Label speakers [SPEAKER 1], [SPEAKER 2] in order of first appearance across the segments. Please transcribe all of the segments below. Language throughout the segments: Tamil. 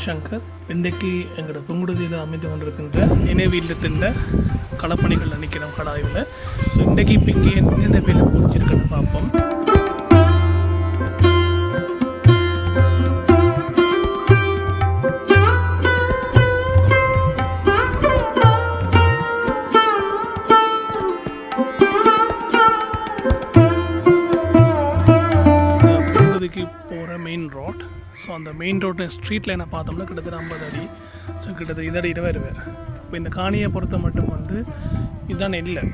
[SPEAKER 1] சங்கர். இன்றைக்கு எங்களோட புங்குடுதியில் அமைந்து கொண்டிருக்கின்ற நினைவு இல்லத்தின் களப்பணிகள் நினைக்கிறோம் கடாயில். ஸோ இன்றைக்கு இப்போ இங்கே என்னென்ன வேலை முடிச்சிருக்கேன்னு பார்ப்போம். போகிற மெயின் ரோட். ஸோ அந்த மெயின் ரோட்டு ஸ்ட்ரீட் லைனை பார்த்தோம்னா கிட்டத்தட்ட 50 அடி. ஸோ கிட்டத்தட்ட இதோட 20 பேர். இப்போ இந்த காணியை பொறுத்த மட்டும் இதுதான் இல்லை.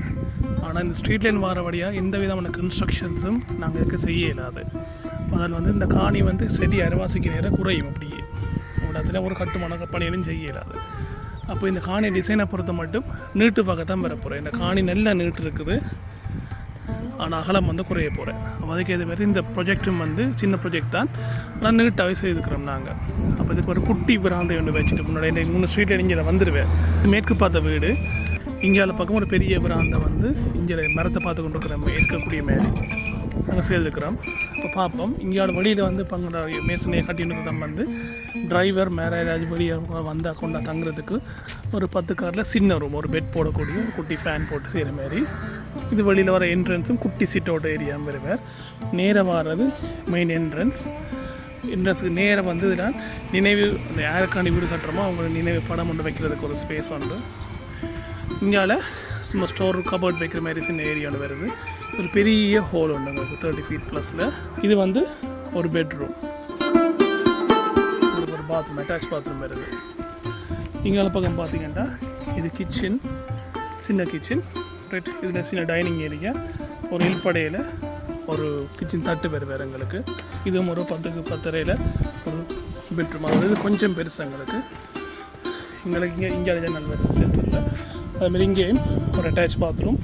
[SPEAKER 1] ஆனால் இந்த ஸ்ட்ரீட் லைன் வர வழியாக எந்த விதமான கன்ஸ்ட்ரக்ஷன்ஸும் நாங்கள் இதுக்கு செய்ய இயலாது. அதில் இந்த காணி செடி அரைவாசிக்கு நேரம் குறையும். அப்படியே இடத்துல ஒரு கட்டுமான பணியிலும் செய்ய இயலாது. அப்போ இந்த காணி டிசைனை பொறுத்த மட்டும் நீட்டு பக்கத்தான் பெற போகிறேன். இந்த காணி நல்லா நீட்டு இருக்குது, ஆனால் அகலம் குறைய போகிறேன். அதுக்கு இது மாதிரி இந்த ப்ரொஜெக்டும் சின்ன ப்ரொஜெக்ட் தான், ஆனால் நீட்டாகவே செய்திருக்கிறோம் நாங்கள். அப்போ இதுக்கு ஒரு குட்டி விராந்தை ஒன்று வச்சுட்டு முன்னாடி இந்த 3 ஸ்ட்ரீட்டில் இங்கே வந்துடுவேன். மேற்கு பார்த்த வீடு, இங்கால பக்கம் ஒரு பெரிய விராந்தை இங்கே மரத்தை பார்த்து கொண்டு இருக்கிற இருக்கக்கூடிய மேலே நாங்கள் செய்திருக்கிறோம். இப்போ பார்ப்போம். இங்கேயோட வழியில் பங்களா மேசனையை கட்டின்னு டிரைவர் மேரேஜ் வழியாக வந்தால் கொண்டா தங்குறதுக்கு ஒரு 10 காரில் சின்ன ரூம், ஒரு பெட் போடக்கூடிய ஒரு குட்டி ஃபேன் போட்டு செய்கிற மாதிரி. இது வெளியில் வர என்ட்ரன்ஸும் குட்டி சிட் அவுட் ஏரியா வருவார். நேராக வர்றது மெயின் என்ட்ரன்ஸுக்கு நேராக இதில் நினைவு அந்த யாருக்காண்டி வீடு கட்டுறோமோ அவங்களோட நினைவு படம் ஒன்று வைக்கிறதுக்கு ஒரு ஸ்பேஸ் உண்டு. இங்கால சும்மா ஸ்டோர் கபோர்ட் வைக்கிற மாதிரி சின்ன ஏரியாவில் வருது. ஒரு பெரிய ஹோல் உண்டு உங்களுக்கு 30 feet +. இது ஒரு பெட்ரூம், ஒரு பாத்ரூம், அட்டாச் பாத்ரூம் வருது. இங்கால பக்கம் பார்த்தீங்கன்னா இது கிச்சன், சின்ன கிச்சன். ரைட், இதில் சின்ன டைனிங் ஏரியா, ஒரு இல்படையில் ஒரு கிச்சன் தட்டு வருவார் எங்களுக்கு. இதுவும் ஒரு 10க்கு 10:30 ஒரு பெட்ரூம். அதாவது இது கொஞ்சம் பெருசு எங்களுக்கு. இங்கே ஜன்னல் வருது சென்டரில். அதுமாரி இங்கேயும் ஒரு அட்டாச் பாத்ரூம்.